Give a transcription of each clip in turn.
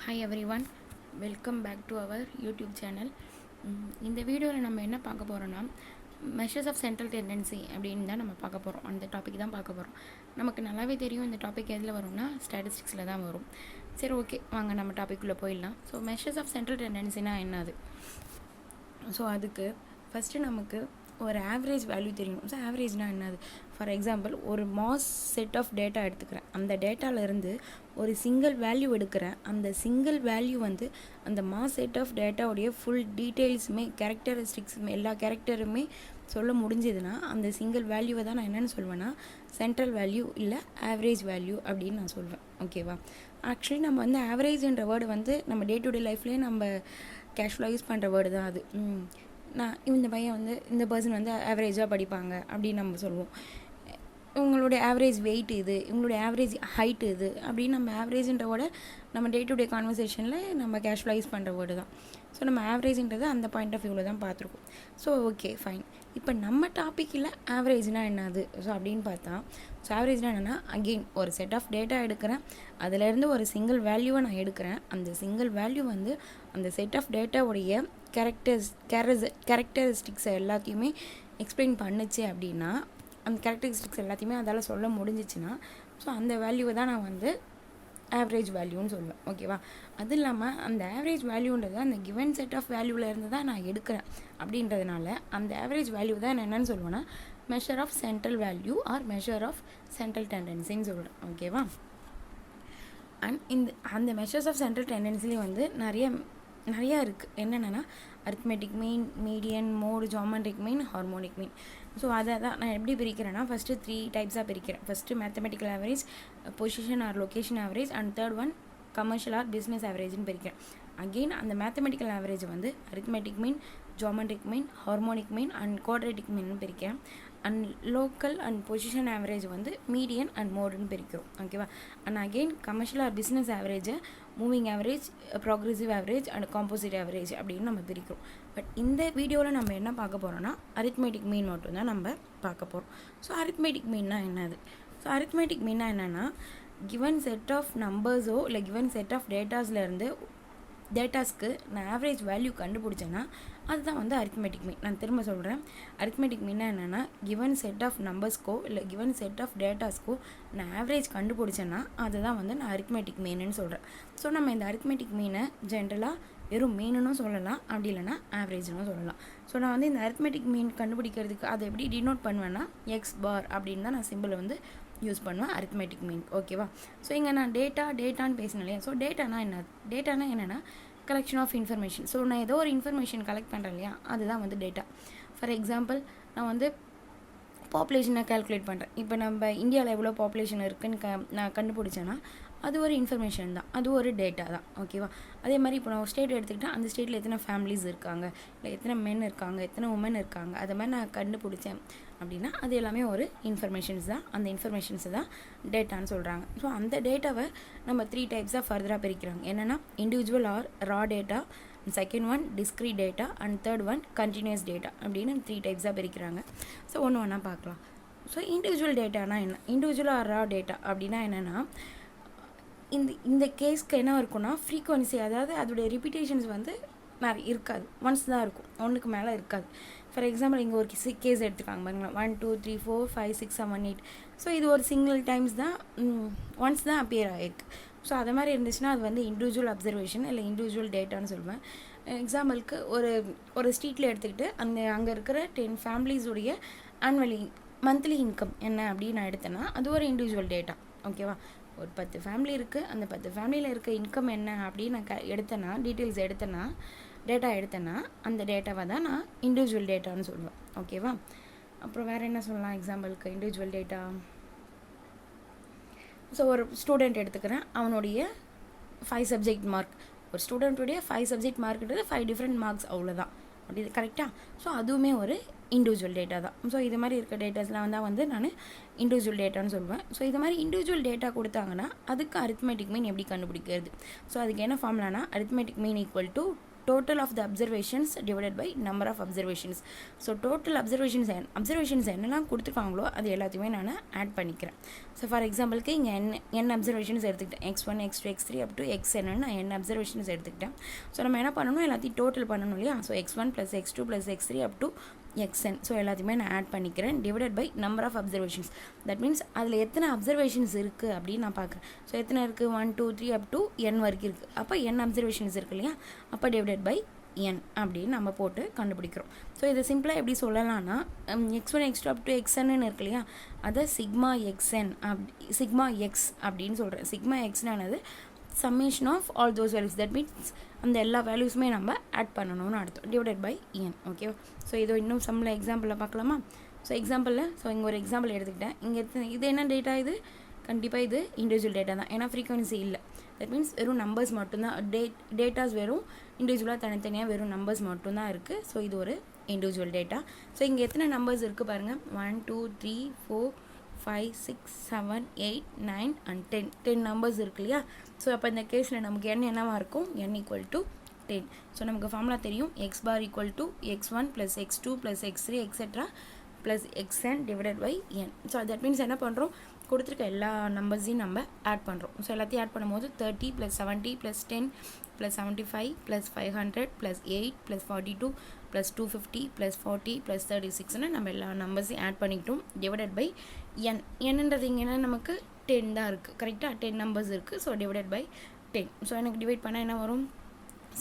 Hi everyone, welcome back to our YouTube channel. இந்த வீடியோவில் நம்ம என்ன பார்க்க போகிறோன்னா, மெஷர்ஸ் ஆஃப் சென்ட்ரல் டெண்டன்சி அப்படின்னு தான் நம்ம பார்க்க போகிறோம். அந்த டாபிக் தான் பார்க்க போகிறோம். நமக்கு நல்லாவே தெரியும் இந்த டாபிக் எதில் வரும்னா ஸ்டாட்டிஸ்டிக்ஸில் தான் வரும். சரி, ஓகே, வாங்க நம்ம டாபிக்குள்ளே போயிடலாம். ஸோ மெஷர்ஸ் ஆஃப் சென்ட்ரல் டெண்டன்சினா என்னது? ஸோ அதுக்கு ஃபஸ்ட்டு நமக்கு ஒரு ஆவரேஜ் வேல்யூ தெரியணும். ஸோ ஆவரேஜ்னால் என்னது? ஃபார் எக்ஸாம்பிள், ஒரு மாஸ் செட் ஆஃப் டேட்டா எடுத்துக்கிறேன். அந்த டேட்டாவிலேருந்து ஒரு சிங்கிள் வேல்யூ எடுக்கிறேன். அந்த சிங்கிள் வேல்யூ வந்து அந்த மாஸ் செட் ஆஃப் டேட்டாவுடைய ஃபுல் டீட்டெயில்ஸுமே, கேரக்டரிஸ்டிக்ஸுமே, எல்லா கேரக்டருமே சொல்ல முடிஞ்சதுன்னா அந்த சிங்கிள் வேல்யூவை தான் நான் என்னென்னு சொல்வேன்னா சென்ட்ரல் வேல்யூ இல்லை ஆவரேஜ் வேல்யூ அப்படின்னு நான் சொல்வேன். ஓகேவா? ஆக்சுவலி நம்ம வந்து ஆவரேஜ்ன்ற வேர்டு வந்து நம்ம டே டு டே லைஃப்லேயே நம்ம கேஷுவலாக யூஸ் பண்ணுற வேர்டு தான் அது. நான் இந்த பையன் வந்து இந்த பர்சன் வந்து ஆவரேஜாக படிப்பாங்க அப்படின்னு நம்ம சொல்லுவோம். இவங்களுடைய ஆவரேஜ் வெயிட் இது, இவங்களுடைய ஆவரேஜ் ஹைட் இது அப்படின்னு நம்ம ஆவரேஜ்ன்ற வேர்டை நம்ம டே டு டே கான்வர்சேஷனில் நம்ம கேஷுவலாக யூஸ் பண்ணுற வேர்டு தான். ஸோ நம்ம ஆவரேஜ்ன்றது அந்த பாயிண்ட் ஆஃப் வியூவில் தான் பார்த்துருக்கோம். So okay, fine. இப்போ நம்ம டாப்பிக்கில் ஆவரேஜ்னால் என்னது? ஸோ அப்படின்னு பார்த்தா, ஸோ ஆவரேஜ்னால் என்னென்னா, அகெயின் ஒரு செட் ஆஃப் டேட்டா எடுக்கிறேன். அதிலேருந்து ஒரு சிங்கிள் வேல்யூவை நான் எடுக்கிறேன். அந்த சிங்கிள் வேல்யூ வந்து அந்த செட் ஆஃப் டேட்டாவுடைய கேரக்டரிஸ்டிக்ஸை எல்லாத்தையுமே எக்ஸ்பிளைன் பண்ணுச்சு அப்படின்னா, அந்த கேரக்டரிஸ்டிக்ஸ் எல்லாத்தையுமே அதால் சொல்ல முடிஞ்சிச்சுன்னா, ஸோ அந்த வேல்யூவை தான் நான் வந்து ஆவரேஜ் வேல்யூன்னு சொல்லுவேன். ஓகேவா? அது இல்லாமல் அந்த ஆவரேஜ் வேல்யூன்றது அந்த கிவன் செட் ஆஃப் வேல்யூவில் இருந்து தான் நான் எடுக்கிறேன் அப்படின்றதுனால அந்த ஆவரேஜ் வேல்யூ தான் நான் என்னென்னு சொல்லுவேன்னா measure of central value or measure of central டெண்டன்சின்னு சொல்கிறேன். ஓகேவா? அண்ட் அந்த மெஷர்ஸ் ஆஃப் சென்ட்ரல் டெண்டன்சிலேயே வந்து நிறையா இருக்குது. என்னென்னா arithmetic mean, median, mode, geometric mean, harmonic mean. So அதை தான் நான் எப்படி பிரிக்கிறேன்னா, ஃபஸ்ட்டு 3 டைப்ஸாக பிரிக்கிறேன். First mathematical average, position or location average, and third one commercial or business ஆவரேஜ்னு பிரிக்கிறேன். அகெயின் அந்த மேத்தமெட்டிக்கல் ஆவரேஜ் வந்து arithmetic mean, geometric mean, harmonic mean and quadratic mean பிரிக்கிறேன். And local and position average வந்து median and மோடுன்னு பிரிக்கிறோம். ஓகேவா? And again commercial or business ஆவரேஜை moving average, progressive average and composite average அப்படின்னு நம்ம பிரிக்கிறோம். பட் இந்த வீடியோவில் நம்ம என்ன பார்க்க போகிறோம்னா அரித்மெட்டிக் மீன் மட்டும் தான் நம்ம பார்க்க போகிறோம். ஸோ அரித்மெட்டிக் மீன்னா என்னது? ஸோ அரித்மெட்டிக் மீன்னா என்னென்னா, கிவன் செட் ஆஃப் நம்பர்ஸோ இல்லை கிவன் செட் ஆஃப் டேட்டாஸ்லேருந்து டேட்டாஸ்க்கு நான் ஆவரேஜ் வேல்யூ கண்டுபிடிச்சேன்னா அதுதான் வந்து அரித்மெட்டிக் மீன். நான் திரும்ப சொல்கிறேன், அரித்மெட்டிக் மீன்னா என்னென்னா, கிவன் செட் ஆஃப் நம்பர்ஸ்க்கோ இல்லை கிவன் செட் ஆஃப் டேட்டாஸ்க்கோ நான் ஆவரேஜ் கண்டுபிடிச்சேன்னா அதுதான் வந்து நான் அரித்மெட்டிக் மீனுன்னு சொல்கிறேன். ஸோ நம்ம இந்த அரித்மெட்டிக் மீனை ஜென்ரலாக வெறும் மீனுன்னு சொல்லலாம், அப்படி இல்லைனா ஆவரேஜ்னு சொல்லலாம். ஸோ நான் வந்து இந்த அரித்மெட்டிக் மீன் கண்டுபிடிக்கிறதுக்கு அதை எப்படி டினோட் பண்ணுவேன்னா எக்ஸ் பார் அப்படின்னு தான் நான் சிம்பிளை வந்து யூஸ் பண்ணுவேன் அரித்மெட்டிக் மீன். ஓகேவா? ஸோ இங்கே நான் டேட்டான்னு பேசினேன் இல்லையா? ஸோ டேட்டானா என்னென்னா கலெக்ஷன் ஆஃப் இன்ஃபர்மேஷன். ஸோ நான் ஏதோ ஒரு இன்ஃபர்மேஷன் கலெக்ட் பண்ணுறேன் இல்லையா, அதுதான் வந்து டேட்டா. ஃபார் எக்ஸாம்பிள், நான் வந்து பாப்புலேஷனை கால்குலேட் பண்ணுறேன். இப்போ நம்ம இந்தியாவில் எவ்வளோ பாப்புலேஷன் இருக்குதுன்னு நான் கண்டுபிடிச்சேன்னா அது ஒரு இன்ஃபர்மேஷன் தான், அது ஒரு டேட்டா தான். ஓகேவா? அதே மாதிரி இப்போ நான் ஒரு ஸ்டேட் எடுத்துக்கிட்டால் அந்த ஸ்டேட்டில் எத்தனை ஃபேமிலிஸ் இருக்காங்க, இல்லை எத்தனை மென் இருக்காங்க, எத்தனை உமன் இருக்காங்க, அதை மாதிரி நான் கண்டுபிடிச்சேன் அப்படின்னா அது எல்லாமே ஒரு இன்ஃபர்மேஷன்ஸ் தான். அந்த இன்ஃபர்மேஷன்ஸை தான் டேட்டான்னு சொல்கிறாங்க. ஸோ அந்த டேட்டாவை நம்ம 3 டைப்ஸாக ஃபர்தராக பிரிக்கிறாங்க. என்னென்னா individual or raw data, second one discrete data and third one continuous data அப்படின்னு 3 டைப்ஸாக பிரிக்கிறாங்க. ஸோ ஒன்று பார்க்கலாம். ஸோ இண்டிவிஜுவல் டேட்டானா என்ன? இண்டிவிஜுவல் ஆர் ரா டேட்டா அப்படின்னா என்னென்னா, இந்த கேஸ்க்கு என்ன இருக்குன்னா ஃப்ரீக்வன்சி, அதாவது அதோடைய ரிப்பீட்டேஷன்ஸ் வந்து நிறைய இருக்காது, ஒன்ஸ் தான் இருக்கும், ஒன்றுக்கு மேலே இருக்காது. ஃபார் எக்ஸாம்பிள், இங்கே ஒரு கேஸ் எடுத்துக்காங்க பாருங்களேன், 1 2 3 4 5 6 7 8. ஸோ இது ஒரு சிங்கிள் டைம்ஸ் தான், ஒன்ஸ் தான் அப்பியர் ஆகிருக்கு. ஸோ அது மாதிரி இருந்துச்சுன்னா அது வந்து இண்டிவிஜுவல் அப்சர்வேஷன் இல்லை இண்டிவிஜுவல் டேட்டான்னு சொல்லுவேன். எக்ஸாம்பிளுக்கு ஒரு ஸ்ட்ரீட்டில் எடுத்துக்கிட்டு அங்கே இருக்கிற 10 ஃபேமிலிஸுடைய மந்த்லி இன்கம் என்ன அப்படின்னு நான் எடுத்தேன்னா அது ஒரு இண்டிவிஜுவல் டேட்டா. ஓகேவா? ஒரு 10 ஃபேமிலி இருக்குது, அந்த 10 ஃபேமிலியில் இருக்க இன்கம் என்ன அப்படின்னு நான் எடுத்தேன்னா, டீட்டெயில்ஸ் எடுத்தேன்னா, டேட்டா எடுத்தேன்னா அந்த டேட்டாவை தான் நான் இண்டிவிஜுவல் டேட்டான்னு சொல்லுவேன். ஓகேவா? அப்புறம் வேறு என்ன சொல்லலாம் எக்ஸாம்பிளுக்கு இண்டிவிஜுவல் டேட்டா? ஸோ ஒரு ஸ்டூடெண்ட் எடுத்துக்கிறேன், அவனுடைய 5 சப்ஜெக்ட் மார்க், ஒரு ஸ்டூடெண்ட்டுடைய 5 சப்ஜெக்ட் மார்க்ன்றது 5 டிஃப்ரெண்ட் மார்க்ஸ், அவ்வளோதான். அப்படி கரெக்டாக? ஸோ அதுவுமே ஒரு இண்டிவிஜுவல் டேட்டா தான். ஸோ இது மாதிரி இருக்க டேட்டாஸ்லாம் வந்து நான் இண்டிவிஜுவல் டேட்டான்னு சொல்லுவேன். ஸோ இது மாதிரி இண்டிவிஜுவல் டேட்டா கொடுத்தாங்கன்னா அதுக்கு அரித்மெட்டிக் மீன் எப்படி கண்டுபிடிக்கிறது? ஸோ அதுக்கு என்ன ஃபார்முலானா arithmetic mean equal to total of the observations divided by number of observations. So total observations என்னெல்லாம் கொடுத்துருக்காங்களோ அது எல்லாத்தையுமே நான் ஆட் பண்ணிக்கிறேன். ஸோ ஃபார் எக்ஸாம்பிளுக்கு இங்கே n அப்சர்வேஷன்ஸ் எடுத்துக்கிட்டேன், x1 x2 x3 up to xn நான் n அப்சர்வேஷன்ஸ் எடுத்துக்கிட்டேன். ஸோ நம்ம என்ன பண்ணணும், எல்லாத்தையும் டோட்டல் பண்ணணும் இல்லையா. So x1 + x2 + x3 up to xn. So எல்லாத்தையுமே நான் ஆட் பண்ணிக்கிறேன் divided by number of observations. That means அதில் எத்தனை அப்சர்வேஷன்ஸ் இருக்குது அப்படின்னு நான் பார்க்குறேன். ஸோ எத்தனை இருக்குது, 1 2 3 அப் டு n வரைக்கும் இருக்குது. அப்போ n அப்சர்வேஷன்ஸ் இருக்கு இல்லையா, அப்போ டிவைடட் பை n அப்படின்னு நம்ம போட்டு கண்டுபிடிக்கிறோம். ஸோ இதை சிம்பிளாக எப்படி சொல்லலாம்னா, x1 x2 up to xn இருக்கு இல்லையா, அதை சிக்மா எக்ஸ் அப்படின்னு சொல்கிறேன். சிக்மா எக்ஸ்னானது summation of all those values. That means அந்த எல்லா வேல்யூஸுமே நம்ம ஆட் பண்ணணும்னு அர்த்தம், டிவைடட் பை n. ஓகேவா. ஸோ இதோ இன்னும் சம்மில் எக்ஸாம்பிளில் பார்க்கலாமா. ஸோ எக்ஸாம்பிளில் இங்கே ஒரு எக்ஸாம்பிள் எடுத்துக்கிட்டேன். இங்கே இது என்ன டேட்டா, இது கண்டிப்பாக இது இண்டிவிஜுவல் டேட்டா தான், ஏன்னா ஃப்ரீக்வன்சி இல்லை. தட் மீன்ஸ் வெறும் நம்பர்ஸ் மட்டும்தான், டேட்டாஸ் வெறும் இண்டிவிஜுவலாக தனித்தனியாக வெறும் நம்பர்ஸ் மட்டும்தான் இருக்குது. ஸோ இது ஒரு இண்டிவிஜுவல் டேட்டா. ஸோ இங்கே எத்தனை நம்பர்ஸ் இருக்குது பாருங்கள், 1 2 3 4 5 6 7 8 9 and 10 நம்பர்ஸ் இருக்கு இல்லையா. ஸோ அப்போ இந்த கேஸில் நமக்கு என்னவா இருக்கும், n = 10. ஸோ நமக்கு ஃபார்முலா தெரியும், x bar = x1 + x2 + x3 etc. + xn divided by n. So that means என்ன பண்ணுறோம், கொடுத்துருக்க எல்லா நம்பர்ஸையும் நம்ம ஆட் பண்ணுறோம். ஸோ எல்லாத்தையும் ஆட் பண்ணும்போது 30 + 70 + 10 + 75 + 500 + 8 + 42 + 250 + 40 + 36ன்னு நம்ம எல்லா நம்பர்ஸையும் ஆட் பண்ணிக்கிட்டோம் டிவைடட் பை n. என்னன்றது இங்கே என்ன, நமக்கு 10 தான் இருக்குது, கரெக்டாக 10 நம்பர்ஸ் இருக்குது. So divided by 10. ஸோ எனக்கு டிவைட் பண்ணால் என்ன வரும்,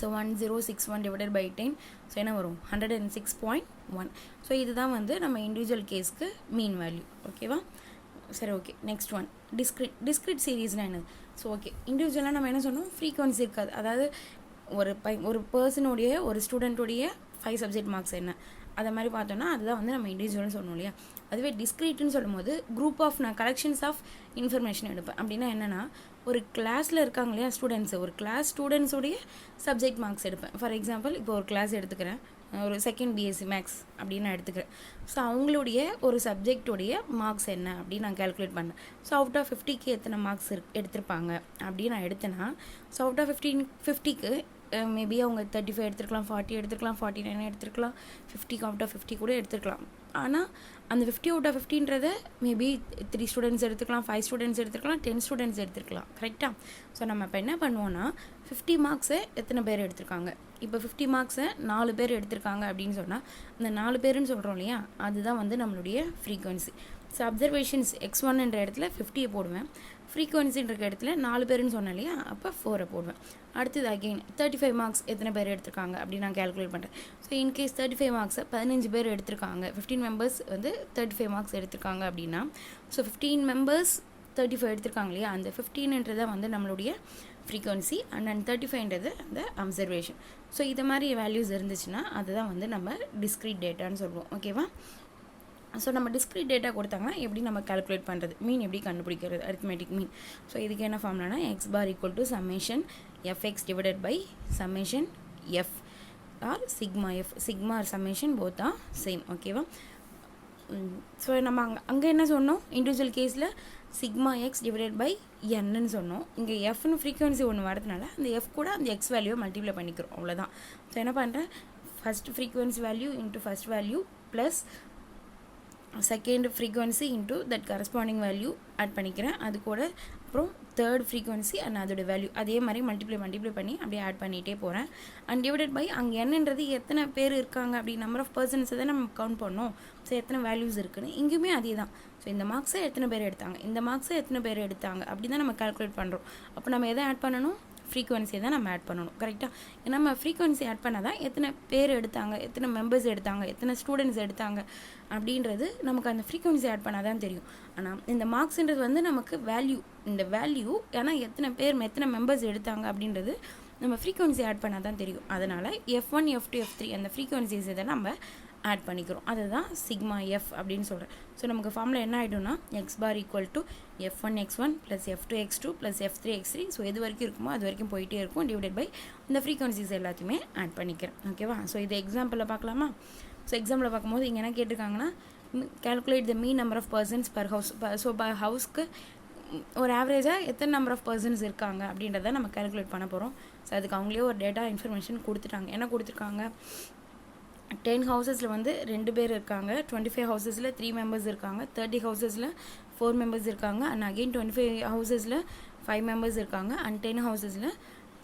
ஸோ 1061 divided by 10. ஸோ என்ன வரும், 106.1. ஸோ இதுதான் வந்து நம்ம இண்டிவிஜுவல் கேஸ்க்கு மீன் வேல்யூ. ஓகேவா. சரி, ஓகே. நெக்ஸ்ட் ஒன் டிஸ்க்ரிட் சீரீஸ்னால் என்னது. ஸோ ஓகே, இண்டிவிஜுவலாக நம்ம என்ன சொன்னோம், ஃப்ரீக்வன்சி இருக்காது. அதாவது ஒரு பர்சனுடைய ஒரு ஸ்டூடெண்ட்டுடைய 5 சப்ஜெக்ட் மார்க்ஸ் என்ன, அதை மாதிரி பார்த்தோன்னா அதுதான் வந்து நம்ம இண்டிவிஜுவல்னு சொல்லணும் இல்லையா. அதுவே டிஸ்க்ரீட்னு சொல்லும் போது குரூப் ஆஃப் நான் கலெக்ஷன்ஸ் ஆஃப் இன்ஃபர்மேஷன் எடுப்பேன். அப்படின்னா என்னென்னா, ஒரு கிளாஸில் இருக்காங்க இல்லையா ஸ்டூடெண்ட்ஸு, ஒரு கிளாஸ் ஸ்டூடெண்ட்ஸுடைய சப்ஜெக்ட் மார்க்ஸ் எடுப்பேன். ஃபார் எக்ஸாம்பிள் இப்போ ஒரு கிளாஸ் எடுத்துக்கிறேன், ஒரு செகண்ட் பிஎஸ்சி மேக்ஸ் அப்படின்னு நான் எடுத்துக்கிறேன். ஸோ அவங்களுடைய ஒரு சப்ஜெக்டுடைய மார்க்ஸ் என்ன அப்படின்னு நான் கேல்குலேட் பண்ணேன். ஸோ அவுட் ஆஃப் 50க்கு எத்தனை மார்க்ஸ் எடுத்திருப்பாங்க அப்படின்னு நான் எடுத்தேன்னா, ஸோ அவுட் ஆஃப் 50க்கு மேபி அவங்க 35 எடுத்துருக்கலாம், 40 எடுத்துருக்கலாம், 49 எடுத்துருக்கலாம், 50க்கு அவுட் ஆஃப் 50 கூட எடுத்துருக்கலாம். ஆனால் அந்த 50 அவுட் ஆஃப் 50ன்றதை மேபி 3 ஸ்டூடெண்ட்ஸ் எடுத்துக்கலாம், 5 ஸ்டூடெண்ட்ஸ் எடுத்துருக்கலாம், 10 ஸ்டூடெண்ட்ஸ் எடுத்துருக்கலாம், கரெக்டாக. ஸோ நம்ம இப்போ என்ன பண்ணுவோன்னா, 50 மார்க்ஸை எத்தனை பேர் எடுத்திருக்காங்க, இப்போ 50 மார்க்ஸை 4 பேர் எடுத்திருக்காங்க அப்படின்னு சொன்னால், அந்த 4 பேருன்னு சொல்கிறோம் இல்லையா, அதுதான் வந்து நம்மளுடைய ஃப்ரீக்வன்சி. ஸோ அப்சர்வேஷன்ஸ் x1 இடத்துல 50 போடுவேன், ஃப்ரீக்வன்சின்ற இடத்துல 4 பேருன்னு சொன்னேன் இல்லையா, அப்போ 4 போடுவேன். அடுத்தது அகெயின் 35 மார்க்ஸ் எத்தனை பேர் எடுத்திருக்காங்க அப்படின்னு நான் கேல்குலேட் பண்ணுறேன். ஸோ இன்கேஸ் 35 மார்க்ஸை 15 பேர் எடுத்திருக்காங்க, 15 மெம்பர்ஸ் வந்து 35 மார்க்ஸ் எடுத்திருக்காங்க அப்படின்னா, ஸோ 15 மெம்பர்ஸ் 35 எடுத்திருக்காங்க இல்லையா, அந்த 15ன்றதை வந்து நம்மளுடைய ஃப்ரீக்வன்சி அண்ட் 35ன்றது அந்த அப்சர்வேஷன். ஸோ இது மாதிரி வேல்யூஸ் இருந்துச்சுன்னா அதுதான் வந்து நம்ம டிஸ்க்ரீட் டேட்டான்னு சொல்லுவோம். ஓகேவா. ஸோ நம்ம டிஸ்க்ரீட் டேட்டா கொடுத்தாங்கன்னா எப்படி நம்ம கால்குலேட் பண்ணுறது, மீன் எப்படி கண்டுபிடிக்கிறது, அரித்மெட்டிக் மீன். ஸோ இதுக்கு என்ன ஃபார்ம்லானா, x bar = summation fx divided by summation f or sigma f. sigma or summation both are same. ஓகேவா. ஸோ நம்ம அங்கே என்ன சொன்னோம், இண்டிவிஜுவல் கேஸில் சிக்மா எக்ஸ் டிவைடட் பை என்னன்னு சொன்னோம். இங்கே எஃப்னு ஃப்ரீக்வன்சி ஒன்று வரதுனால அந்த எஃப் கூட அந்த எக்ஸ் வேல்யூவை மல்டிப்ளை பண்ணிக்கிறோம், அவ்வளோதான். ஸோ என்ன பண்ணுறேன், first frequency value into first value plus second frequency into that corresponding value add பண்ணிக்கிறேன். அது கூட அப்புறம் தேர்ட் ஃப்ரீக்வன்சி அண்ட் அதோட வேல்யூ அதே மாதிரி மல்டிப்ளை பண்ணி அப்படியே ஆட் பண்ணிகிட்டே போகிறேன். அண்ட் டிவைடட் பை அங்கே என்னன்றது எத்தனை பேர் இருக்காங்க அப்படி நம்பர் ஆஃப் பர்சன்ஸை தான் நம்ம கவுண்ட் பண்ணோம். ஸோ எத்தனை வேல்யூஸ் இருக்குன்னு இங்கேயுமே அதே தான். ஸோ இந்த மார்க்ஸை எத்தனை பேர் எடுத்தாங்க, இந்த மார்க்ஸை எத்தனை பேர் எடுத்தாங்க அப்படி தான் நம்ம கால்குலேட் பண்ணுறோம். அப்போ நம்ம எதை ஆட் பண்ணணும், ஃப்ரீக்வன்சியை தான் நம்ம ஆட் பண்ணணும், கரெக்டாக. நம்ம ஃப்ரீக்வன்சி ஆட் பண்ணால் தான் எத்தனை பேர் எடுத்தாங்க, எத்தனை மெம்பர்ஸ் எடுத்தாங்க, எத்தனை ஸ்டூடெண்ட்ஸ் எடுத்தாங்க அப்படின்றது நமக்கு அந்த ஃப்ரீக்வன்சி ஆட் பண்ணால் தான் தெரியும். ஆனால் இந்த மார்க்ஸ்ன்றது வந்து நமக்கு வேல்யூ, இந்த வேல்யூ ஏன்னா எத்தனை பேர் எத்தனை மெம்பர்ஸ் எடுத்தாங்க அப்படின்றது நம்ம ஃப்ரீக்வன்சி ஆட் பண்ணால் தான் தெரியும். அதனால் F1 F2 F3 அந்த ஃப்ரீக்வன்சிஸ் இதை நம்ம ஆட் பண்ணிக்கிறோம். அதுதான் சிக்மா எஃப் அப்படின்னு சொல்கிறேன். ஸோ நமக்கு ஃபார்மில் என்ன ஆகிடும்னா, x bar = f1 x1 + f2 x2 + f3 x3. So எது வரைக்கும் இருக்குமோ அது வரைக்கும் போயிட்டே இருக்கும், டிவைடட் பை இந்த ஃப்ரீக்வன்சிஸ் எல்லாத்தையுமே ஆட் பண்ணிக்கிறேன். ஓகேவா. ஸோ இது எக்ஸாம்பிளில் பார்க்கலாமா. ஸோ எக்ஸாம்பிளில் பார்க்கும்போது இங்கே என்ன கேட்டிருக்காங்கன்னா, calculate the mean number of persons per house. So ஹவுஸ்க்கு ஒரு ஆவரேஜாக எத்தனை நம்பர் ஆஃப் பர்சன்ஸ் இருக்காங்க அப்படின்றத நம்ம கால்குலேட் பண்ண போகிறோம். ஸோ அதுக்கு அவங்களே ஒரு டேட்டா இன்ஃபர்மேஷன் கொடுத்துட்டாங்க. என்ன கொடுத்துருக்காங்க, 10 ஹவுசஸில் வந்து 2 பேர் இருக்காங்க, 25 ஹவுசஸில் 3 மெம்பர்ஸ் இருக்காங்க, 30 ஹவுசஸில் 4 மெம்பர்ஸ் இருக்காங்க, அண்ட் அகெயின் 25 ஹவுசஸில் 5 மெம்பர்ஸ் இருக்காங்க, அண்ட் 10 ஹவுசஸில்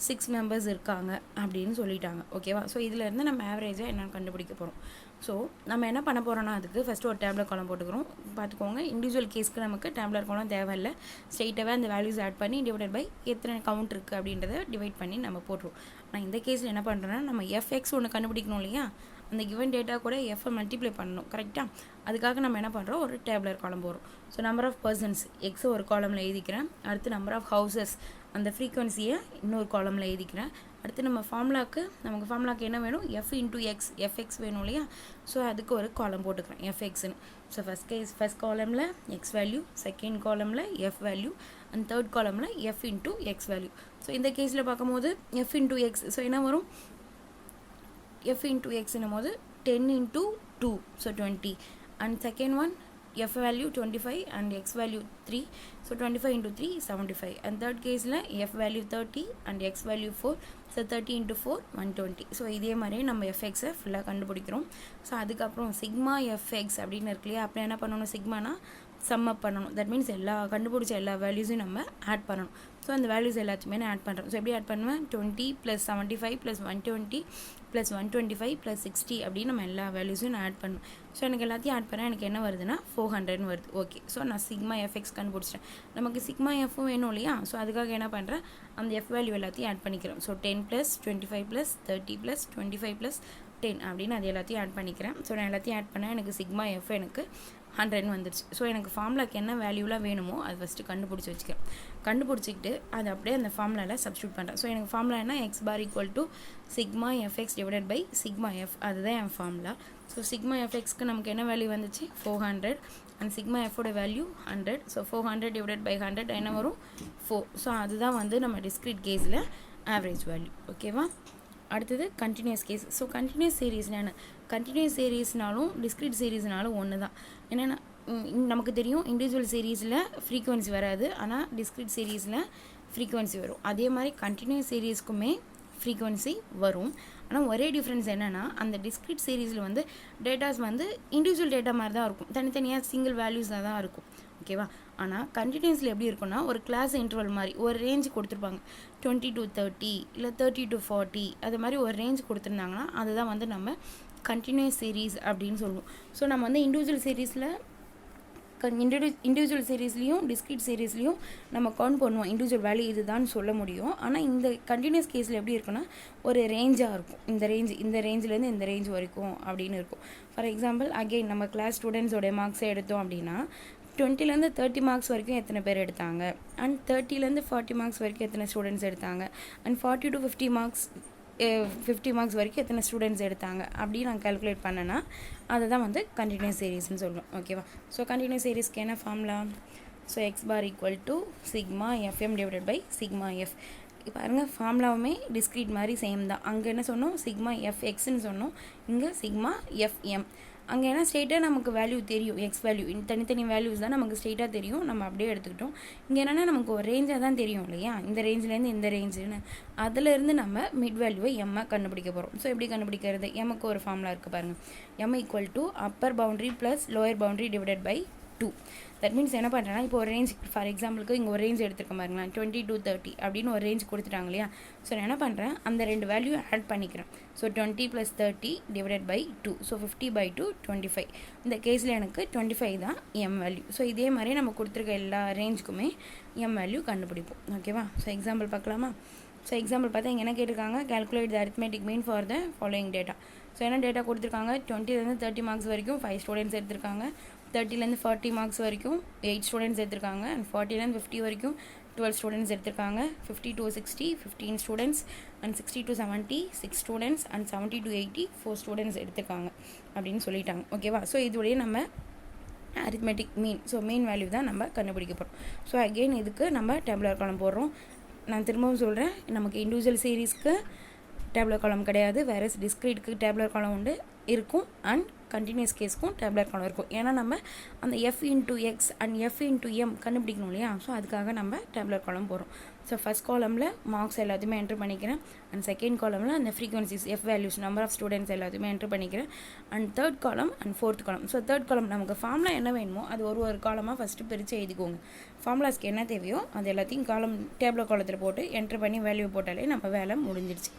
6 மெம்பர்ஸ் இருக்காங்க அப்படின்னு சொல்லிட்டாங்க. ஓகேவா? ஸோ இதிலேருந்து நம்ம ஆவரேஜாக என்னென்னு கண்டுபிடிக்க போகிறோம். ஸோ நம்ம என்ன பண்ண போகிறோன்னா, அதுக்கு ஃபஸ்ட்டு ஒரு டேப்லெட் காலம் போட்டுக்கிறோம். பார்த்துக்கோங்க, இண்டிவிஜுவல் கேஸ்க்கு நமக்கு டேப்லெட் காலம் தேவையில்லை. ஸ்ட்ரெயிட்டாகவே அந்த வேல்யூஸ் ஆட் பண்ணி டிவைடட் பை எத்தனை கவுண்ட் இருக்குது அப்படின்றத டிவைட் பண்ணி நம்ம போட்டுருவோம். நான் இந்த கேஸில் என்ன பண்ணுறேன்னா, நம்ம எஃப்எக்ஸ் ஒன்று கண்டுபிடிக்கணும் இல்லையா, அந்த கிவன் டேட்டா கூட எஃப்ஐ மல்டிப்ளை பண்ணணும். கரெக்டாக? அதுக்காக நம்ம என்ன பண்ணுறோம், ஒரு டேப்லர் காலம் போடுறோம். ஸோ நம்பர் ஆஃப் பர்சன்ஸ் எக்ஸை ஒரு காலமில் எழுதிக்கிறேன். அடுத்து நம்பர் ஆஃப் ஹவுசஸ் அந்த ஃப்ரீக்வன்சியை இன்னொரு காலமில் எழுதிக்கிறேன். அடுத்து நமக்கு ஃபார்முலாக்கு என்ன வேணும், எஃப் இன்டூ எக்ஸ், எஃப்எக்ஸ் வேணும் இல்லையா. ஸோ அதுக்கு ஒரு காலம் போட்டுக்கிறேன் எஃப்எக்ஸ்ன்னு. ஸோ ஃபஸ்ட் காலமில் எக்ஸ் வேல்யூ, செகண்ட் காலமில் எஃப் வேல்யூ, அண்ட் தேர்ட் காலமில் f into x value. So இந்த கேஸில் பார்க்கும்போது எஃப் இன்டூ எக்ஸ், ஸோ என்ன வரும், f into x என்னும்போது 10 into 2, so 20, and second one f value 25 and x value 3, so 25 into 3 75, and third case la f value 30 and x value 4, so 30 into 4 120. so இதே மாதிரி நம்ம fx ஃபுல்லாக கண்டுபிடிக்கிறோம். So அதுக்கப்புறம் sigma fx அப்படின்னு இருக்கு இல்லையா, அப்படி என்ன பண்ணணும், சிக்மானா சம் அப் பண்ணணும். தட் மீன்ஸ் கண்டுபிடிச்ச எல்லா வேல்யூஸையும் நம்ம ஆட் பண்ணணும். ஸோ அந்த வேல்யூஸ் எல்லாத்தையுமே நான் ஆட் பண்ணுறேன். ஸோ எப்படி ஆட் பண்ணுவேன், 20 + 75 + 120 + 125 + 60 அப்படின்னு நம்ம எல்லா வேல்யூஸையும் நான் ஆட் பண்ணணும். ஸோ எனக்கு எல்லாத்தையும் ஆட் பண்ணால் எனக்கு என்ன வருதுன்னா 400 வருது. ஓகே, ஸோ நான் சிக்மா எஃப்எக்ஸ் கண்டுபிடிச்சிட்டேன். நமக்கு சிக்மா எஃப்பும் வேணும் இல்லையா, ஸோ அதுக்காக என்ன பண்ணுறேன், அந்த எஃப் வேல்யூ எல்லாத்தையும் ஆட் பண்ணிக்கிறேன். ஸோ 10 + 25 + 30 + 25 + 10 அப்படின்னு அது எல்லாத்தையும் ஆட் பண்ணிக்கிறேன். ஸோ நான் எல்லாத்தையும் ஆட் பண்ணால் எனக்கு சிக்மா எஃப் எனக்கு 100 வந்துடுச்சு. ஸோ எனக்கு ஃபார்முலாக்கு என்ன வேல்யூலாம் வேணுமோ அது ஃபஸ்ட்டு கண்டுபிடிச்சி வச்சுக்கிறேன். கண்டுபிடிச்சிக்கிட்டு அதை அப்படியே அந்த ஃபார்முலாவில் சப்ஸ்டியூட் பண்ணுறேன். ஸோ எனக்கு ஃபார்முலா என்ன, x bar equal to sigma f x divided by sigma f, அதுதான் என் ஃபார்முலா. ஸோ சிக்மா எஃப்எக்ஸ்க்கு நமக்கு என்ன வேல்யூ வந்துச்சு, 400, அண்ட் சிக்மா எஃபோட வேல்யூ 100. ஸோ 400 டிவைடட் பை 100 என்ன வரும், 4. ஸோ அதுதான் வந்து நம்ம டிஸ்க்ரீட் கேஸில் ஆவரேஜ் வேல்யூ. ஓகேவா? அடுத்தது கண்டினியூஸ் கேஸ். ஸோ கண்டினியூஸ் சீரீஸ்னால் என்ன, கண்டினியூஸ் சீரீஸ்னாலும் டிஸ்க்ரீட் சீரீஸ்னாலும் ஒன்று தான். என்னென்னா நமக்கு தெரியும், இண்டிவிஜுவல் சீரீஸில் ஃப்ரீக்வன்சி வராது, ஆனால் டிஸ்க்ரீட் சீரீஸில் ஃப்ரீக்வன்சி வரும். அதே மாதிரி கண்டினியூஸ் சீரீஸ்க்குமே ஃப்ரீக்வன்சி வரும். ஆனால் ஒரே டிஃப்ரென்ஸ் என்னென்னா, அந்த டிஸ்க்ரீட் சீரீஸில் வந்து டேட்டாஸ் வந்து இண்டிவிஜுவல் டேட்டா மாதிரி தான் இருக்கும், தனித்தனியாக சிங்கிள் வேல்யூஸாக தான் இருக்கும். ஓகேவா? ஆனால் கண்டினியூஸில் எப்படி இருக்குன்னா, ஒரு கிளாஸ் இன்டர்வல் மாதிரி ஒரு ரேஞ்சு கொடுத்துருப்பாங்க, 20 to 30 இல்லை 30 to 40, அது மாதிரி ஒரு ரேஞ்ச் கொடுத்துருந்தாங்கன்னா அதுதான் வந்து நம்ம கண்டினியூஸ் சீரீஸ் அப்படின்னு சொல்லுவோம். ஸோ நம்ம வந்து இண்டிவிஜுவல் சீரீஸ்லேயும் டிஸ்க்ரீட் சீரீஸ்லேயும் நம்ம கவுண்ட் பண்ணுவோம், இண்டிவிஜுவல் வேல்யூ இதுதான் சொல்ல முடியும். ஆனால் இந்த கண்டினியூஸ் கேஸில் எப்படி இருக்குன்னா, ஒரு ரேஞ்சாக இருக்கும், இந்த ரேஞ்சிலேருந்து இந்த ரேஞ்ச் வரைக்கும் அப்படின்னு இருக்கும். ஃபார் எக்ஸாம்பிள், அகெயின் நம்ம கிளாஸ் ஸ்டூடெண்ட்ஸோடைய மார்க்ஸை எடுத்தோம் அப்படின்னா 20லேருந்து 30 மார்க்ஸ் வரைக்கும் எத்தனை பேர் எடுத்தாங்க, அண்ட் 30லேருந்து 40 மார்க்ஸ் வரைக்கும் எத்தனை ஸ்டூடெண்ட்ஸ் எடுத்தாங்க, அண்ட் 40 to 50 மார்க்ஸ் வரைக்கும் எத்தனை ஸ்டூடெண்ட்ஸ் எடுத்தாங்க அப்படின்னு நான் கால்குலேட் பண்ணேன்னா அதுதான் வந்து கண்டினியூஸ் சீரீஸ்னு சொல்லுவோம். ஓகேவா? ஸோ கண்டினியூஸ் சீரீஸ்க்கு என்ன formula, so x bar equal to sigma f m divided by sigma f. பாருங்கள், ஃபார்முலாவுமே டிஸ்க்ரீட் மாதிரி சேம் தான். அங்கே என்ன சொன்னோம், சிக்மா எஃப் எக்ஸ்ன்னு சொன்னோம், இங்கே சிக்மா எஃப்எம். அங்கே ஏன்னா ஸ்ட்ரெயிட்டாக நமக்கு வேல்யூ தெரியும், எக்ஸ் வேல்யூ தனித்தனி வேல்யூஸ் தான் நமக்கு ஸ்ட்ரெயிட்டாக தெரியும், நம்ம அப்படியே எடுத்துக்கிட்டோம். இங்கே என்னென்னா நமக்கு ஒரு ரேஞ்சாக தான் தெரியும் இல்லையா, இந்த ரேஞ்சிலேருந்து இந்த ரேஞ்சுன்னு, அதிலேருந்து நம்ம மிட் வேல்யூவை எம்மை கண்டுபிடிக்க போகிறோம். ஸோ எப்படி கண்டுபிடிக்கிறது, எம்முக்கு ஒரு ஃபார்முலா இருக்குது பாருங்கள், m equal to upper boundary plus lower boundary divided by 2. That means என்ன பண்ணுறேன்னா, இப்போ ஒரு ரேஞ்ச், ஃபார் எக்ஸாம்பிளுக்கு இங்கே ஒரு ரேஞ்ச் எடுத்துருக்க பாருங்களேன், 20 to 30 அப்படின்னு ஒரு ரேஞ்ச் கொடுத்துட்டாங்க இல்லையா. ஸோ நான் என்ன பண்ணுறேன், அந்த ரெண்டு வேல்யூ ஆட் பண்ணிக்கிறேன். So 20 + 30 divided by 2, so 50/2 25. இந்த கேஸில் எனக்கு 25 தான் எம் வேல்யூ. ஸோ இதே மாதிரி நம்ம கொடுத்துருக்க எல்லா ரேஞ்சுக்குமே எம் வேல்யூ கண்டுபிடிப்போம். ஓகேவா? ஸோ எக்ஸாம்பிள் பார்க்கலாமா. ஸோ எக்ஸாம்பிள் பார்த்தா இங்கே என்ன கேட்டிருக்காங்க, calculate the arithmetic mean for the following data. So என்ன டேட்டா கொடுத்துருக்காங்க, 20லேருந்து 30 மார்க்ஸ் வரைக்கும் 5 ஸ்டூடெண்ட்ஸ் எடுத்திருக்காங்க, 30லேருந்து 40 மார்க்ஸ் வரைக்கும் 8 ஸ்டூடெண்ட்ஸ் எடுத்திருக்காங்க, அண்ட் 40லேருந்து 50 வரைக்கும் 12 ஸ்டூடெண்ட்ஸ் எடுத்திருக்காங்க, 50 to 60 15 students, and 60 to 70 6 students, and 70 to 80 4 students எடுத்திருக்காங்க அப்படின்னு சொல்லிட்டாங்க. ஓகேவா? ஸோ இதோடய நம்ம arithmetic mean, so mean value தான் நம்ம கண்டுபிடிக்க போகிறோம். ஸோ அகெயின் இதுக்கு நம்ம டேபிளர் காலம் போடுறோம். நான் திரும்பவும் சொல்கிறேன், நமக்கு இண்டிவிஜுவல் சீரீஸ்க்கு டேபுலர் காலம் கிடையாது. வேறு டிஸ்க்ரீட்க்கு டேபுலர் காலம் உண்டு இருக்கும் அண்ட் கண்டினியூஸ் கேஸ்க்கும் டேபுலர் காலம் இருக்கும். ஏன்னா நம்ம அந்த f into x and f into m கண்டுபிடிக்கணும் இல்லையா? ஸோ அதுக்காக நம்ம டேபுலர் காலம் போகிறோம். ஸோ ஃபஸ்ட் காலமில் மார்க்ஸ் எல்லாத்தையுமே என்ட்ரு பண்ணிக்கிறேன் அண்ட் செகண்ட் காலமில் அந்த frequencies f values number of students எல்லாத்தையுமே என்ட்ரு பண்ணிக்கிறேன் and third column and fourth column. So third column நமக்கு ஃபார்முலா என்ன வேணுமோ அது ஒரு காலமாக ஃபஸ்ட்டு பிரித்து எழுதிக்கோங்க. ஃபார்முலாஸ்க்கு என்ன தேவையோ அது எல்லாத்தையும் காலம் டேபுலர் காலத்தில் போட்டு என்ட்ரு பண்ணி வேல்யூ போட்டாலே நம்ம வேலை முடிஞ்சிடுச்சு.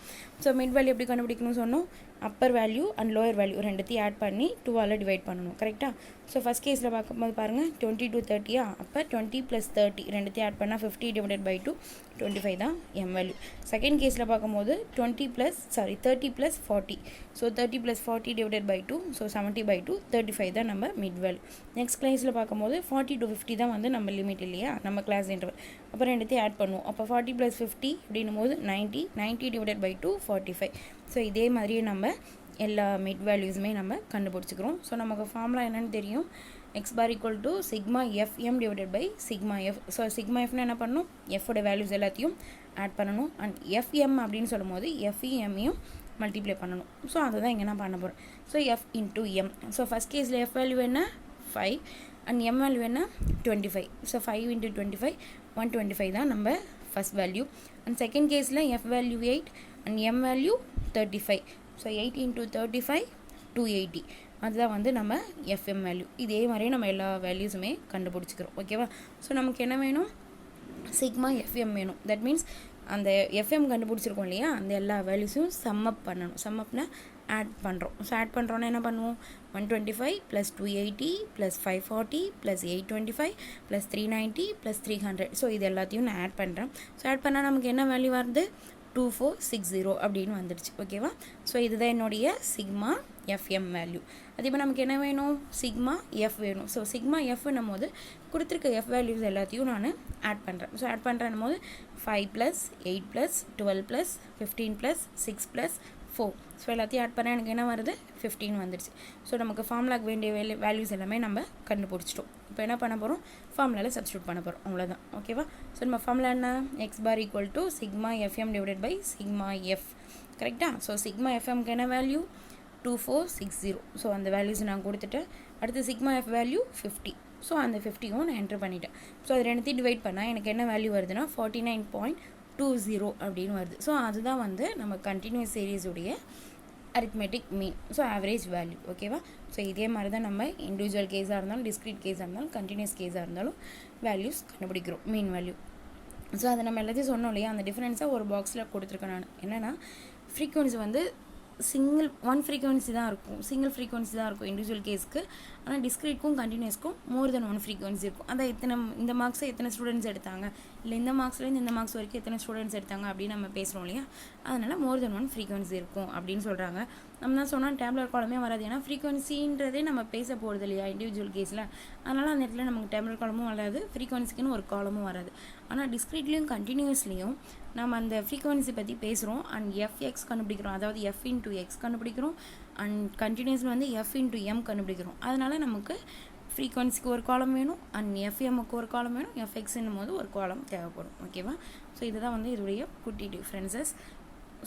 ஸோ மிட் வேல்யூ எப்படி கண்டுபிடிக்கணும்னு சொன்னோம்? Upper value and lower value ரெண்டுத்தையும் ஆட் பண்ணி 2ஆல் டிவைட் பண்ணணும். கரெக்டாக? ஸோ ஃபஸ்ட் கேஸில் பார்க்கும்போது பாருங்கள் 20 to 30 அப்போ 20 + 30 ரெண்டுத்தையும் ஆட் பண்ணால் 50 / 2 25 தான் எம் வேல்யூ. செகண்ட் கேஸில் பார்க்கும்போது 30 + 40 ஸோ 30 + 40 / 2 ஸோ 70/2 35 தான் நம்ம மிட் வேல்யூ. நெக்ஸ்ட் கிளாஸில் பார்க்கும்போது 40 to 50 தான் வந்து நம்ம லிமிட் இல்லையா நம்ம கிளாஸ் இன்டர்வல். அப்புறம் ரெண்டுத்தையும் ஆட் பண்ணுவோம். அப்போ 40 + 50 அப்படின்னும் போது 90 / 2 45. ஸோ இதே மாதிரியே நம்ம எல்லா மிட் வேல்யூஸுமே நம்ம கண்டுபிடிச்சிக்கிறோம். ஸோ நமக்கு ஃபார்முலா என்னென்னு தெரியும்? x bar = sigma fm / sigma f. So sigma fனா என்ன பண்ணணும்? எஃபோட வேல்யூஸ் எல்லாத்தையும் ஆட் பண்ணணும் அண்ட் fm அப்படின்னு சொல்லும் போது FEMையும் மல்டிப்ளை பண்ணணும். ஸோ அதை தான் இங்கே நான் பண்ண போகிறேன். So f × m. So first கேஸில் f வேல்யூ என்ன? 5 அண்ட் m வேல்யூ என்ன? 25. ஸோ 5 × 25 125 தான் நம்ம ஃபஸ்ட் வேல்யூ. அண்ட் செகண்ட் கேஸில் f value 8 and m value 35. So 8 × 35 280. அதுதான் வந்து நம்ம எஃப்எம் வேல்யூ. இதே மாதிரியே நம்ம எல்லா வேல்யூஸுமே கண்டுபிடிச்சிக்கிறோம். ஓகேவா? ஸோ நமக்கு என்ன வேணும்? சிக்மா எஃப்எம் வேணும். தட் மீன்ஸ் அந்த எஃப்எம் கண்டுபிடிச்சிருக்கோம் இல்லையா அந்த எல்லா வேல்யூஸும் சம்மப் பண்ணணும். சம்மப்னா ஆட் பண்ணுறோம். ஸோ ஆட் பண்ணுறோன்னா என்ன பண்ணுவோம்? 125 + 280 + 540 + 825 + 390 + 300. ஸோ இது எல்லாத்தையும் நான் ஆட் பண்ணுறேன். ஸோ ஆட் பண்ணால் நமக்கு என்ன வேல்யூ வருது? 2460 அப்படின்னு வந்துடுச்சு. ஓகேவா? ஸோ இதுதான் என்னுடைய சிக்மா எஃப்எம் வேல்யூ. அதே மாதிரி நமக்கு என்ன வேணும்? சிக்மா எஃப் வேணும். ஸோ சிக்மா எஃப்னும் போது கொடுத்துருக்க எஃப் வேல்யூஸ் எல்லாத்தையும் நான் ஆட் பண்ணுறேன். ஸோ ஆட் பண்ணுறேன் போது 5 + 8 + 12 + 15 + 6 + 4. ஸோ எல்லாத்தையும் ஆட் பண்ணால் எனக்கு என்ன வருது? 15 வந்துடுச்சு. ஸோ நமக்கு ஃபார்முலாக்கு வேண்டிய வேல்யூஸ் எல்லாமே நம்ம கண்டுபிடிச்சிட்டோம். இப்போ என்ன பண்ண போகிறோம்? ஃபார்முலாவில் சப்ஸ்டியூட் பண்ண போகிறோம். அவ்வளோதான். ஓகேவா? ஸோ நம்ம ஃபார்முலா என்ன? x bar = sigma fm / sigma f. கரெக்டாக? ஸோ சிக்மா எஃப்எம்க்கு என்ன வேல்யூ? 2460. ஸோ அந்த வேல்யூஸ் நான் கொடுத்துட்டேன். அடுத்து சிக்மா எஃப் வேல்யூ 50. ஸோ அந்த 50யும் நான் என்ட்ரு பண்ணிட்டேன். ஸோ அது ரெண்டுத்தையும் டிவைட் பண்ணால் எனக்கு என்ன வேல்யூ வருதுன்னா 49.20 அப்படின்னு வருது. ஸோ அதுதான் வந்து நம்ம கண்டினியூஸ் சீரீஸுடைய arithmetic mean. So average value. ஓகேவா? ஸோ இதே மாதிரி தான் நம்ம இண்டிவிஜுவல் கேஸாக இருந்தாலும் டிஸ்க்ரீட் கேஸாக இருந்தாலும் கண்டினியூஸ் கேஸாக இருந்தாலும் வேல்யூஸ் கண்டுபிடிக்கிறோம். Mean value. ஸோ அதை நம்ம எல்லாத்தையும் சொன்னோம் இல்லையா அந்த டிஃப்ரென்ஸாக ஒரு பாக்ஸில் கொடுத்துருக்கேன் நான். என்னென்னா ஃப்ரீக்வன்சி வந்து ஒன் ஃப்ரீக்வன்சி தான் இருக்கும். சிங்கிள் ஃப்ரீக்வன்சி தான் இருக்கும் இண்டிவிஜுவல் கேஸ்க்கு. ஆனால் டிஸ்க்ரீட்க்கும் கண்டினியூஸ்க்கும் மோர் தென் ஒன் ஃப்ரீக்வன்சி இருக்கும். அதான் இந்த மார்க்ஸை எத்தனை ஸ்டூடெண்ட்ஸ் எடுத்தாங்க இல்லை இந்த மார்க்ஸ்லேருந்து இந்த மார்க்ஸ் வரைக்கும் எத்தனை ஸ்டூடெண்ட்ஸ் எடுத்தாங்க அப்படின்னு நம்ம பேசுகிறோம் இல்லையா? அதனால் மோர் தென் ஒன் ஃப்ரீக்வன்சி இருக்கும் அப்படின்னு சொல்கிறாங்க. நம்ம தான் சொன்னால் டேப்லர் காலமே வராது. ஏன்னா ஃப்ரீக்வன்சின்றதே நம்ம பேச போகிறது இல்லையா இண்டிவிஜுவல் கேஸில். அதனால் அந்த இடத்துல நமக்கு டேப்லர் காலமும் வராது, ஃப்ரீக்வன்சிக்குன்னு ஒரு காலமும் வராது. ஆனால் டிஸ்க்ரீட்லேயும் கண்டினியூஸ்லேயும் நம்ம அந்த ஃப்ரீக்வன்சி பற்றி பேசுகிறோம் அண்ட் எஃப்எக்ஸ் கண்டுபிடிக்கிறோம். அதாவது எஃப் × எக்ஸ் கண்டுபிடிக்கிறோம் அண்ட் கண்டினியூஸில் வந்து எஃப் × எம் கண்டுபிடிக்கிறோம். அதனால் நமக்கு ஃப்ரீக்வன்சிக்கு ஒரு காலம் வேணும் அண்ட் எஃப்எம்முக்கு ஒரு காலம் வேணும், எஃப்எக்ஸ்ன்னும் போது ஒரு காலம் தேவைப்படும். ஓகேவா? ஸோ இதுதான் வந்து இதோடைய குட்டி டிஃப்ரென்சஸ்.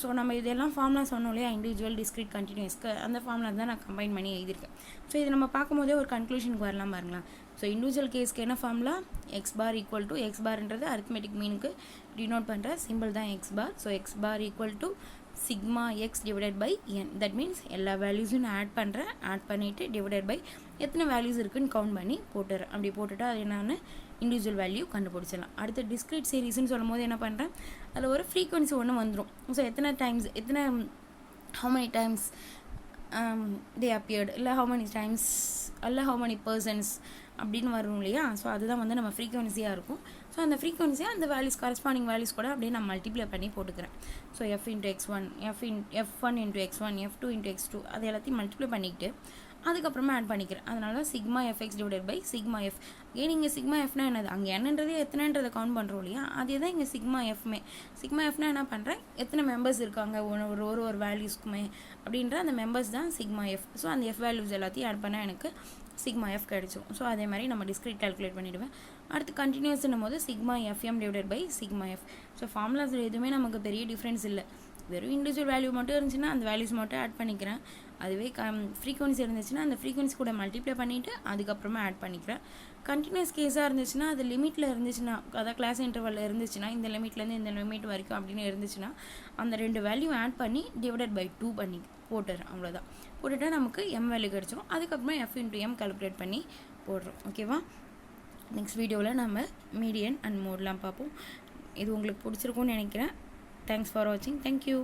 ஸோ நம்ம இதெல்லாம் ஃபார்முலா சொன்னோம் இல்லையா இண்டிவிஜுவல் டிஸ்க்ரீட் கண்டினியூஸ்க்கு அந்த ஃபார்முலா தான் நான் கம்பைன் பண்ணி எழுதியிருக்கேன். ஸோ இது நம்ம பார்க்கும்போதே ஒரு கன்க்ளூஷனுக்கு வரலாம் பாருங்களேன். ஸோ இண்டிவிஜுவல் கேஸ்க்கு என்ன ஃபார்முலா? x bar = x barன்றது அரித்மெட்டிக் மீனுக்கு டினோட் பண்ணுற சிம்பிள் தான் x bar. So x bar = sigma x / n. That means எல்லா வேல்யூஸும் நான் ஆட் பண்ணுறேன். ஆட் பண்ணிவிட்டு டிவைடட் பை எத்தனை வேல்யூஸ் இருக்குதுன்னு கவுண்ட் பண்ணி போட்டுறேன். அப்படி போட்டுவிட்டு அது என்னென்னு இண்டிவிஜுவல் வேல்யூ கண்டுபிடிச்சிடலாம். அடுத்து டிஸ்க்ரீட் சீரீஸ்ன்னு சொல்லும் போது என்ன பண்ணுறேன்? அதில் ஒரு ஃப்ரீக்வன்சி ஒன்று வந்துடும். ஸோ எத்தனை how many times they appeared இல்லை how many times இல்லை how many persons அப்படின்னு வரும் இல்லையா? ஸோ அதுதான் வந்து நம்ம ஃப்ரீக்வன்சியாக இருக்கும். ஸோ அந்த ஃப்ரீக்வன்சியாக அந்த வேல்யூஸ் கரஸ்பாண்டிங் வேல்யூஸ் கூட அப்படியே நான் மல்டிப்ளை பண்ணி போட்டுக்கிறேன். So f × x1 f1 × x1 f2 × x2 அது எல்லாத்தையும் மல்டிப்ளை பண்ணிக்கிட்டு அதுக்கப்புறமா ஆட் பண்ணிக்கிறேன். அதனால சிக்மா எஃப்எக்ஸ் / சிக்மா எஃப். ஏன் இங்கே சிக்மா எஃப்னா என்னது? அங்கே என்னன்றதே எத்தனைன்றதை கவுண்ட் பண்ணுறோம் இல்லையா? அதே தான் இங்கே சிக்மா எஃப்மே. சிக்மா எஃப்னா என்ன பண்ணுறேன்? எத்தனை மெம்பர்ஸ் இருக்காங்க ஒரு வேல்யூஸ்க்குமே அப்படின்ற அந்த மெம்பர்ஸ் தான் சிக்மா எஃப். ஸோ அந்த எஃப் வேல்யூஸ் எல்லாத்தையும் ஆட் பண்ணால் எனக்கு சிக்மா எஃப் கிடைச்சிடும். ஸோ அதே மாதிரி நம்ம டிஸ்க்ரீட் கால்குலேட் பண்ணிவிடுவேன். அடுத்து கண்டினியூஸ்ன்னும் போது sigma f m / sigma f. So ஃபார்முலாஸில் எதுவுமே நமக்கு பெரிய டிஃப்ரென்ஸ் இல்லை. வெறும் இண்டிவிஜுவல் வேல்யூ மட்டும் இருந்துச்சுன்னா அந்த வேல்யூஸ் மட்டும் ஆட் பண்ணிக்கிறேன். அதுவே ஃப்ரீக்வன்சி இருந்துச்சுன்னா அந்த ஃப்ரீக்வன்சி கூட மல்டிப்ளை பண்ணிவிட்டு அதுக்கப்புறமா ஆட் பண்ணிக்கிறேன். கண்டினியூஸ் கேஸாக இருந்துச்சுன்னா அது லிமிட்டில் இருந்துச்சுன்னா, அதாவது கிளாஸ் இன்டர்வலில் இருந்துச்சுன்னா இந்த லிமிட்லேருந்து இந்த லிமிட் வரைக்கும் அப்படின்னு இருந்துச்சுன்னா அந்த 2 வேல்யூ ஆட் பண்ணி டிவைடட் பை 2 பண்ணி போட்டுறேன். அவ்வளோதான். போட்டுட்டா நமக்கு எம் வேல்யூ கிடச்சிரும். அதுக்கப்புறமா எஃப் இன்ட்டு எம் கால்குலேட் பண்ணி போடுறோம். ஓகேவா? நெக்ஸ்ட் வீடியோவில் நம்ம மீடியன் அண்ட் மோட்லாம் பார்ப்போம். இது உங்களுக்கு பிடிச்சிருக்கும்னு நினைக்கிறேன். தேங்க்ஸ் ஃபார் வாட்சிங். தேங்க்யூ.